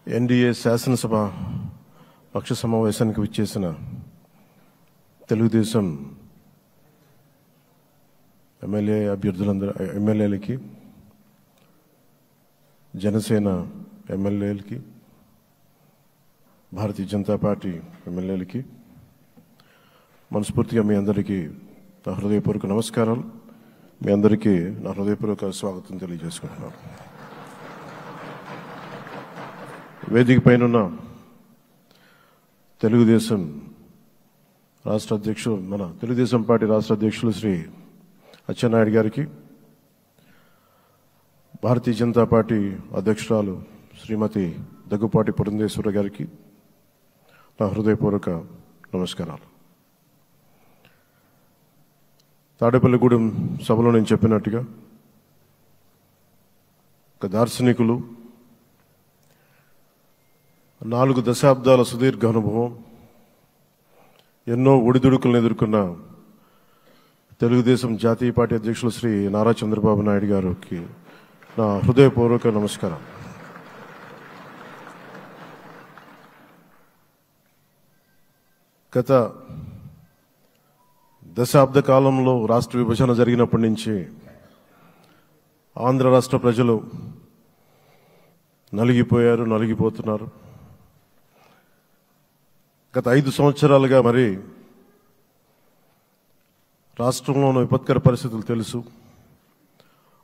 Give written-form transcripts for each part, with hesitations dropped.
NDA శాసనసభ పక్ష సమావేశానికి విచ్చేసిన తెలుగుదేశం ఎమ్మెల్యేలకి, జనసేన ఎమ్మెల్యేలకి, భారతీయ జనతా పార్టీ ఎమ్మెల్యేలకి మనస్ఫూర్తిగా మీ అందరికీ నా హృదయపూర్వక నమస్కారాలు. మీ అందరికీ నా హృదయపూర్వక స్వాగతం తెలియజేసుకుంటున్నాను. వేదిక పైన తెలుగుదేశం రాష్ట్ర అధ్యక్షులు, మన తెలుగుదేశం పార్టీ రాష్ట్ర అధ్యక్షులు శ్రీ అచ్చెన్నాయుడు గారికి, భారతీయ జనతా పార్టీ అధ్యక్షురాలు శ్రీమతి దగ్గుపాటి పురంధేశ్వర గారికి నా హృదయపూర్వక నమస్కారాలు. తాడేపల్లిగూడెం సభలో నేను చెప్పినట్టుగా ఒక దార్శనికులు, 4 దశాబ్దాల సుదీర్ఘ అనుభవం, ఎన్నో ఒడిదుడుకులను ఎదుర్కొన్న తెలుగుదేశం జాతీయ పార్టీ అధ్యక్షులు శ్రీ నారా చంద్రబాబు నాయుడు గారికి నా హృదయపూర్వక నమస్కారం. గత దశాబ్ద కాలంలో రాష్ట్ర విభజన జరిగినప్పటి నుంచి ఆంధ్ర రాష్ట్ర ప్రజలు నలిగిపోతున్నారు. గత 5 సంవత్సరాలుగా మరి రాష్ట్రంలోని విపత్కర పరిస్థితులు తెలుసు.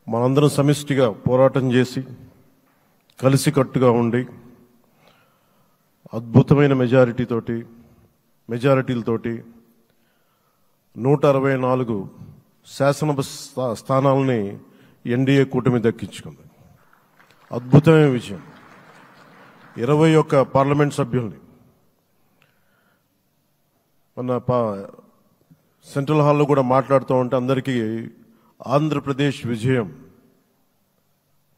మనందరం సమిష్టిగా పోరాటం చేసి కలిసికట్టుగా ఉండి అద్భుతమైన మెజారిటీలతోటి 164 శాసనసభ స్థానాలని ఎన్డీఏ కూటమి దక్కించుకుంది. అద్భుతమైన విజయం. 21 పార్లమెంట్ సభ్యుల్ని మన సెంట్రల్ హాల్లో కూడా మాట్లాడుతూ ఉంటే అందరికీ ఆంధ్రప్రదేశ్ విజయం,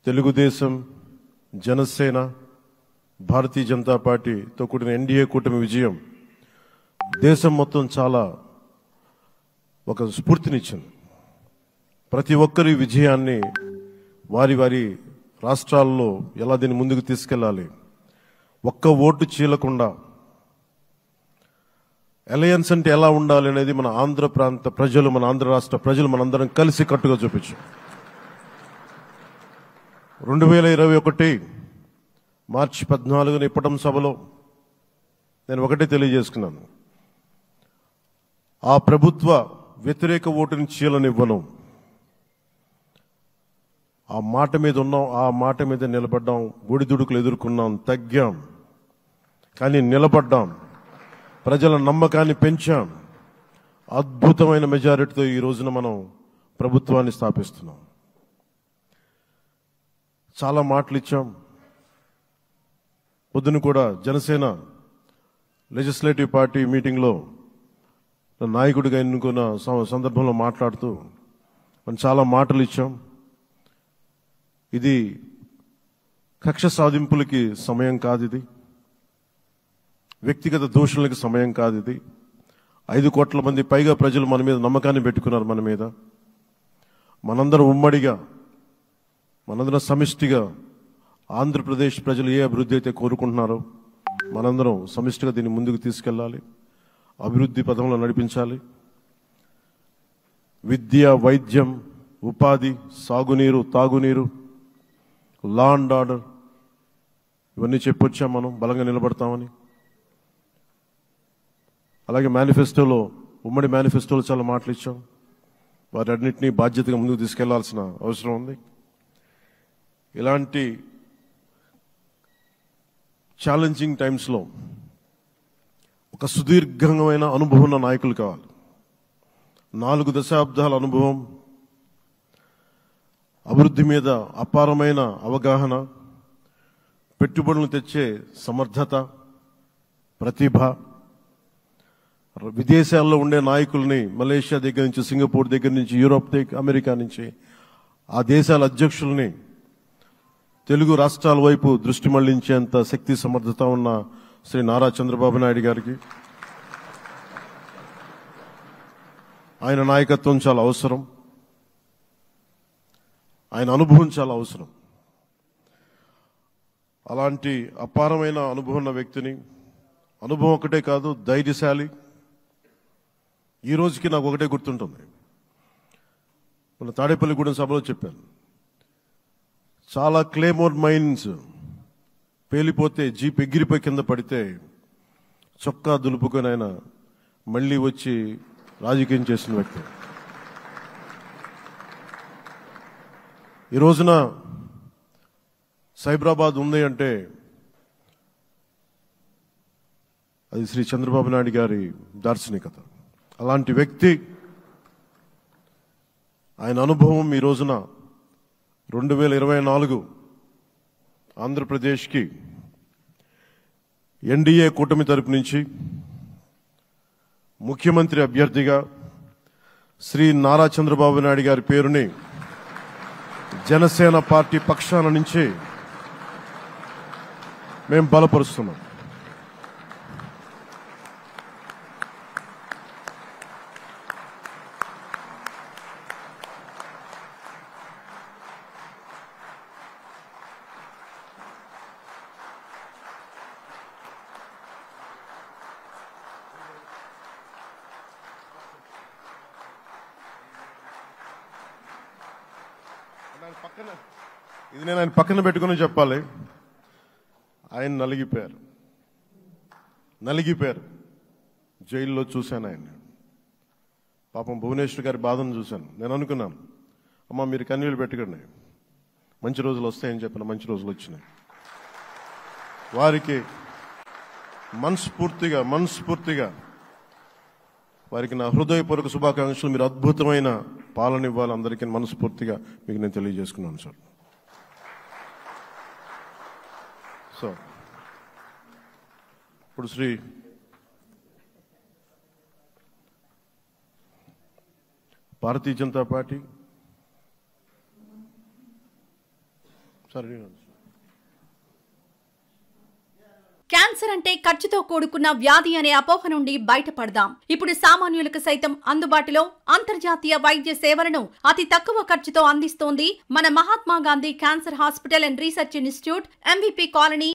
తెలుగుదేశం, జనసేన, భారతీయ జనతా పార్టీతో కూడిన ఎన్డీఏ కూటమి విజయం దేశం మొత్తం చాలా ఒక స్ఫూర్తినిచ్చింది. ప్రతి ఒక్కరి విజయాన్ని వారి వారి రాష్ట్రాల్లో ఎలా దీన్ని ముందుకు తీసుకెళ్లాలి, ఒక్క ఓటు చీలకుండా అలయన్స్ అంటే ఎలా ఉండాలి అనేది మన ఆంధ్ర ప్రాంత ప్రజలు, మన ఆంధ్ర రాష్ట్ర ప్రజలు మనందరం కలిసి కట్టుగా చూపించాం. 2021 మార్చి 14 ఇప్పటం సభలో నేను ఒకటే తెలియజేసుకున్నాను, ఆ ప్రభుత్వ వ్యతిరేక ఓటుని చీలనివ్వను. ఆ మాట మీద ఉన్నాం, ఆ మాట మీద నిలబడ్డాం. ఒడిదుడుకులు ఎదుర్కొన్నాం, తగ్గాం, కానీ నిలబడ్డాం. ప్రజల నమ్మకాన్ని పెంచాం. అద్భుతమైన మెజారిటీతో ఈ రోజున మనం ప్రభుత్వాన్ని స్థాపిస్తున్నాం. చాలా మాటలు ఇచ్చాం. పొద్దున కూడా జనసేన లెజిస్లేటివ్ పార్టీ మీటింగ్లో నాయకుడిగా ఎన్నుకున్న సందర్భంలో మాట్లాడుతూ మనం చాలా మాటలు ఇచ్చాం. ఇది కక్ష సాధింపులకి సమయం కాదు, ఇది వ్యక్తిగత దూషణలకు సమయం కాదు. ఇది 5 కోట్ల మంది పైగా ప్రజలు మన మీద నమ్మకాన్ని పెట్టుకున్నారు. మన మీద మనందరం ఉమ్మడిగా, మనందరం సమిష్టిగా ఆంధ్రప్రదేశ్ ప్రజలు ఏ అభివృద్ధి అయితే కోరుకుంటున్నారో మనందరం సమిష్టిగా దీన్ని ముందుకు తీసుకెళ్లాలి, అభివృద్ధి పథంలో నడిపించాలి. విద్య, వైద్యం, ఉపాధి, సాగునీరు, తాగునీరు, లా అండ్ ఆర్డర్ ఇవన్నీ చెప్పొచ్చాం. మనం బలంగా నిలబడతామని. అలాగే మేనిఫెస్టోలో, ఉమ్మడి మేనిఫెస్టోలో చాలా మాటలు ఇచ్చాం. వాటన్నిటినీ బాధ్యతగా ముందుకు తీసుకెళ్లాల్సిన అవసరం ఉంది. ఇలాంటి ఛాలెంజింగ్ టైమ్స్లో ఒక సుదీర్ఘమైన అనుభవం ఉన్న నాయకులు కావాలి. 4 దశాబ్దాల అనుభవం, అభివృద్ధి మీద అపారమైన అవగాహన, పెట్టుబడులను తెచ్చే సమర్థత, ప్రతిభ. విదేశాల్లో ఉండే నాయకుల్ని, మలేషియా దగ్గర నుంచి, సింగపూర్ దగ్గర నుంచి, యూరోప్ దగ్గర, అమెరికా నుంచి, ఆ దేశాల అధ్యక్షుల్ని తెలుగు రాష్ట్రాల వైపు దృష్టి మళ్లించేంత శక్తి, సమర్థత ఉన్న శ్రీ నారా చంద్రబాబు నాయుడు గారికి ఆయన నాయకత్వం చాలా అవసరం. ఆయన అనుభవం చాలా అవసరం. అలాంటి అపారమైన అనుభవం ఉన్న వ్యక్తిని, అనుభవం ఒకటే కాదు, ధైర్యశాలి. ఈ రోజుకి నాకు ఒకటే గుర్తుంటుంది. మన తాడేపల్లిగూడెం సభలో చెప్పాను, చాలా క్లేమోర్ మైన్స్ పేలిపోతే జీప్ ఎగిరిపోయి కింద పడితే చొక్కా దులుపుకొని ఆయన మళ్ళీ వచ్చి రాజకీయం చేసిన వ్యక్తి. ఈ రోజున సైబరాబాద్ ఉంది అంటే అది శ్రీ చంద్రబాబు నాయుడు గారి దార్శనికత. అలాంటి వ్యక్తి, ఆయన అనుభవం ఈ రోజున 2024 ఆంధ్రప్రదేశ్కి ఎన్డీఏ కూటమి తరపు నుంచి ముఖ్యమంత్రి అభ్యర్థిగా శ్రీ నారా చంద్రబాబు నాయుడు గారి పేరుని జనసేన పార్టీ పక్షాన నుంచి మేము బలపరుస్తున్నాం. ఇది నేను ఆయన పక్కన పెట్టుకుని చెప్పాలి. ఆయన నలిగిపోయారు. జైల్లో చూశాను ఆయన. పాపం భువనేశ్వర్ గారి బాధను చూశాను. నేను అనుకున్నాను, అమ్మ మీరు కన్నీళ్ళు పెట్టకండి, మంచి రోజులు వస్తాయని చెప్పిన మంచి రోజులు వచ్చినాయి. వారికి మనస్ఫూర్తిగా వారికి నా హృదయపూర్వక శుభాకాంక్షలు. మీరు అద్భుతమైన పాలన ఇవ్వాలి అందరికీ మనస్ఫూర్తిగా మీకు నేను తెలియజేసుకున్నాను సార్. సో ఇప్పుడు శ్రీ భారతీయ జనతా పార్టీ క్యాన్సర్ అంటే ఖర్చుతో కూడుకున్న వ్యాధి అనే అపోహ నుండి బయటపడదాం. ఇప్పుడు సామాన్యులకు సైతం అందుబాటులో అంతర్జాతీయ వైద్య సేవలను అతి తక్కువ ఖర్చుతో అందిస్తోంది మన Mahatma Gandhi cancer hospital and research institute, MVP colony,